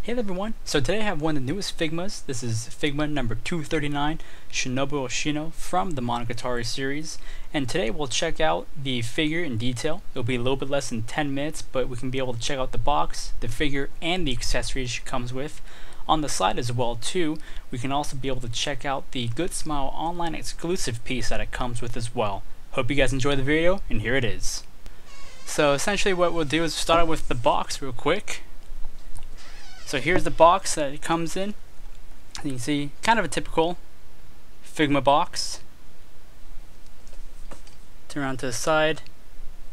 Hey everyone, so today I have one of the newest Figmas. This is Figma number 239, Shinobu Oshino from the Monogatari series. And today we'll check out the figure in detail. It'll be a little bit less than 10 minutes, but we can be able to check out the box, the figure, and the accessories she comes with. On the side as well too, we can also be able to check out the Good Smile online exclusive piece that it comes with as well. Hope you guys enjoy the video, and here it is. So essentially what we'll do is start out with the box real quick. So here's the box that it comes in. You can see kind of a typical Figma box. Turn around to the side.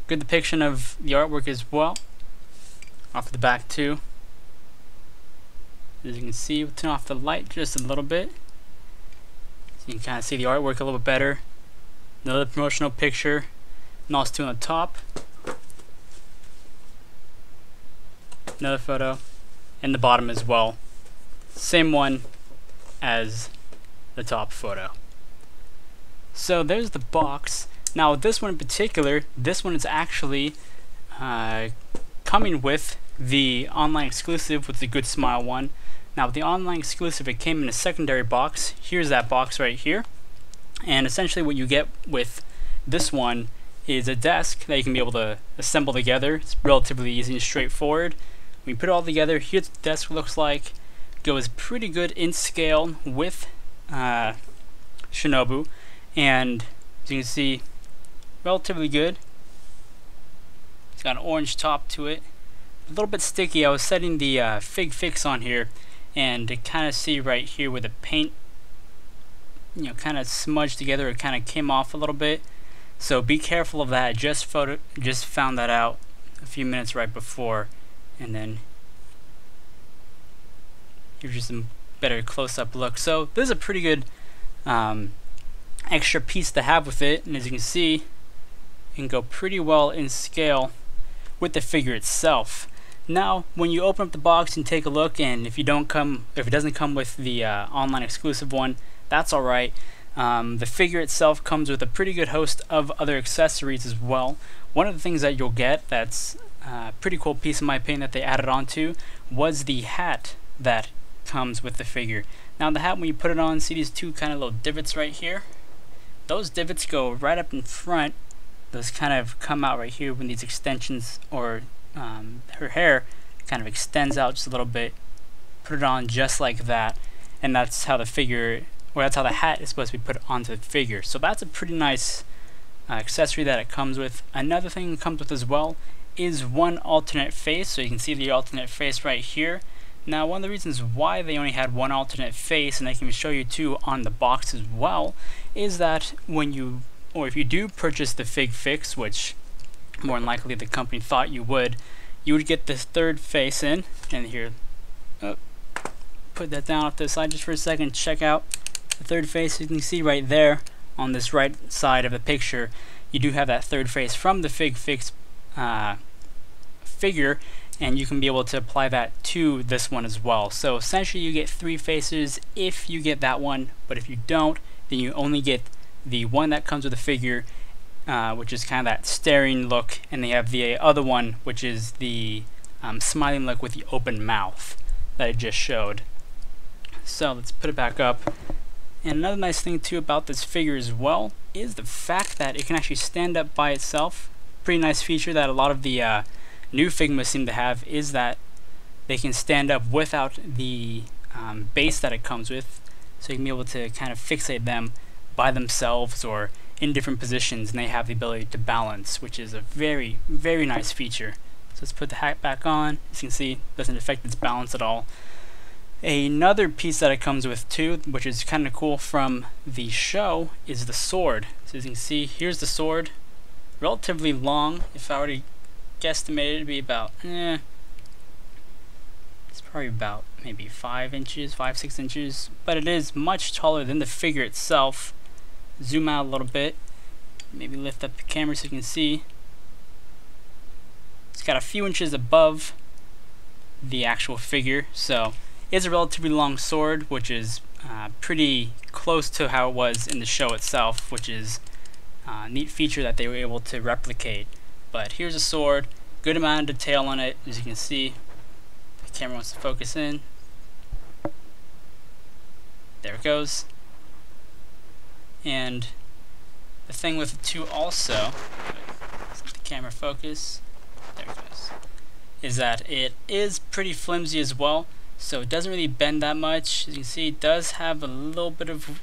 Good depiction of the artwork as well. Off the back too. As you can see, we'll turn off the light just a little bit. So you can kind of see the artwork a little bit better. Another promotional picture. And also on the top. Another photo. And the bottom as well. Same one as the top photo. So there's the box. Now this one in particular, this one is actually coming with the online exclusive with the Good Smile one. Now with the online exclusive, it came in a secondary box. Here's that box right here. And essentially what you get with this one is a desk that you can be able to assemble together. It's relatively easy and straightforward. When you put it all together, here's what the desk looks like. Goes pretty good in scale with Shinobu, and as you can see, relatively good. It's got an orange top to it. A little bit sticky. I was setting the Fig Fix on here, and to kind of see right here where the paint, kind of smudged together. It kind of came off a little bit. So be careful of that. I just found that out a few minutes right before. And then gives you some better close-up look. So this is a pretty good extra piece to have with it, and as you can see, it can go pretty well in scale with the figure itself. Now, when you open up the box and take a look, and if it doesn't come with the online exclusive one, that's all right. The figure itself comes with a pretty good host of other accessories as well. One of the things that you'll get that's pretty cool piece in my opinion that they added onto was the hat that comes with the figure. Now the hat, when you put it on, see these two kind of little divots right here? Those divots go right up in front. Those kind of come out right here when these extensions, or her hair kind of extends out just a little bit. Put it on just like that, and that's how the figure, or that's how the hat is supposed to be put onto the figure. So that's a pretty nice accessory that it comes with. Another thing it comes with as well is one alternate face. So you can see the alternate face right here. Now one of the reasons why they only had one alternate face, and I can show you two on the box as well, is that when you, or if you do purchase the Fig Fix, which more than likely the company thought you would get this third face in. And here, put that down off to the side just for a second. Check out the third face. You can see right there on this right side of the picture, you do have that third face from the Fig Fix figure, and you can be able to apply that to this one as well. So essentially you get three faces if you get that one, but if you don't, then you only get the one that comes with the figure, which is kind of that staring look, and they have the other one, which is the smiling look with the open mouth that I just showed. So let's put it back up. And another nice thing too about this figure as well is the fact that it can actually stand up by itself. Pretty nice feature that a lot of the new Figma seem to have, is that they can stand up without the base that it comes with. So you can be able to kind of fixate them by themselves or in different positions, and they have the ability to balance, which is a very, very nice feature. So let's put the hat back on. As you can see, it doesn't affect its balance at all. Another piece that it comes with too, which is kind of cool from the show, is the sword. So as you can see, here's the sword. Relatively long. If I were to guesstimate it, it'd be about, it's probably about maybe 5 inches, 5-6 inches, but it is much taller than the figure itself. Zoom out a little bit, maybe lift up the camera so you can see. It's got a few inches above the actual figure, so it's a relatively long sword, which is pretty close to how it was in the show itself, which is a neat feature that they were able to replicate. But here's a sword, good amount of detail on it, as you can see. camera wants to focus in. There it goes. And the thing with it too also, let the camera focus, there it goes, is that it is pretty flimsy as well, so it doesn't really bend that much. As you can see, it does have a little bit of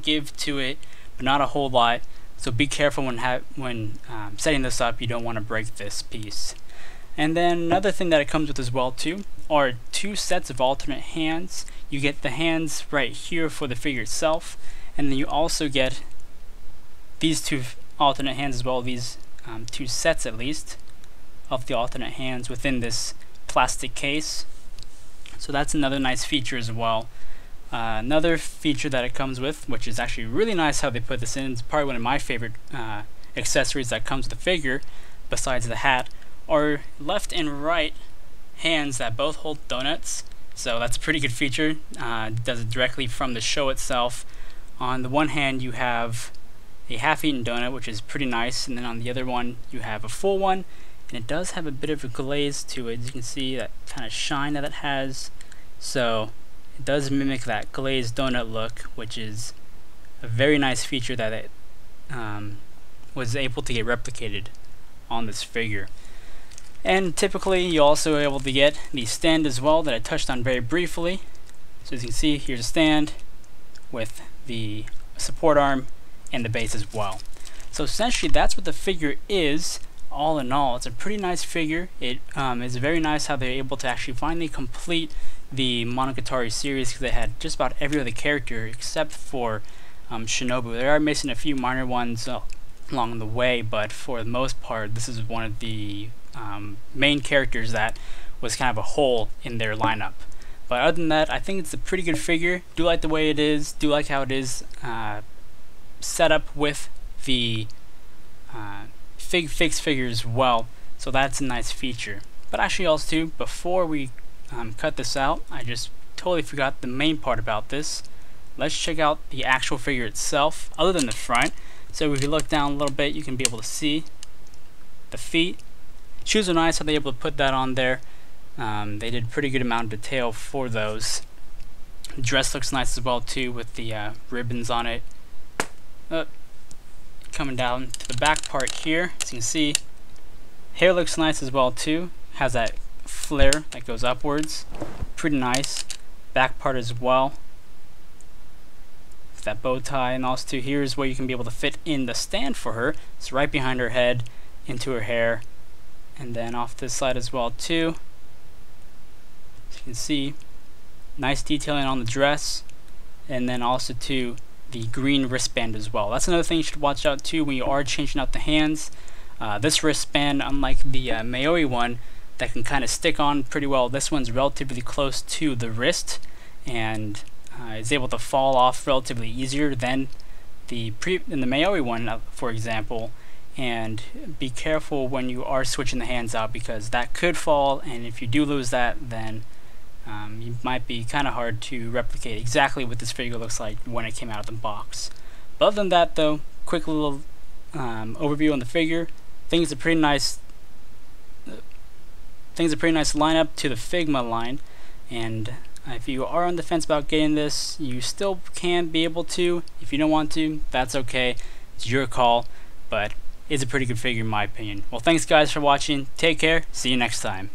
give to it, but not a whole lot. So be careful when setting this up. You don't want to break this piece. And then another thing that it comes with as well too are 2 sets of alternate hands. You get the hands right here for the figure itself, and then you also get these 2 alternate hands as well, these 2 sets at least of the alternate hands within this plastic case. So that's another nice feature as well. Another feature that it comes with, which is actually really nice how they put this in, it's probably one of my favorite accessories that comes with the figure, besides the hat, are left and right hands that both hold donuts. So that's a pretty good feature. Does it directly from the show itself. On the one hand you have a half-eaten donut, which is pretty nice, and then on the other one you have a full one, and it does have a bit of a glaze to it. As you can see, that kind of shine that it has, so it does mimic that glazed donut look, which is a very nice feature that it was able to get replicated on this figure. And typically you also are able to get the stand as well that I touched on very briefly. So as you can see, here's a stand with the support arm and the base as well. So essentially that's what the figure is. All in all, it's a pretty nice figure. It is very nice how they're able to actually finally complete the Monogatari series, because they had just about every other character except for Shinobu. They are missing a few minor ones along the way, but for the most part this is one of the main characters that was kind of a hole in their lineup. But other than that, I think it's a pretty good figure. Do like the way it is, do like how it is set up with the fixed figure as well, so that's a nice feature. But actually also too, before we cut this out, I just totally forgot the main part about this. Let's check out the actual figure itself, other than the front. So if you look down a little bit, you can be able to see the feet. Shoes are nice, how they're able to put that on there. They did a pretty good amount of detail for those. The dress looks nice as well too, with the ribbons on it. Coming down to the back part here, as you can see, hair looks nice as well too. Has that flare that goes upwards, pretty nice. Back part as well, with that bow tie, and also too, here's where you can be able to fit in the stand for her. It's right behind her head, into her hair, and then off this side as well too. As you can see, nice detailing on the dress, and then also too, the green wristband as well. That's another thing you should watch out too when you are changing out the hands. This wristband, unlike the Maoi one that can kind of stick on pretty well, this one's relatively close to the wrist and is able to fall off relatively easier than the Maoi one, for example. And be careful when you are switching the hands out, because that could fall, and if you do lose that, then it might be kind of hard to replicate exactly what this figure looks like when it came out of the box. But other than that though, quick little overview on the figure. I think it's a pretty nice lineup to the Figma line, and if you are on the fence about getting this, you still can be able to. If you don't want to, that's okay, it's your call, but it's a pretty good figure in my opinion. Well, thanks guys for watching, take care, see you next time.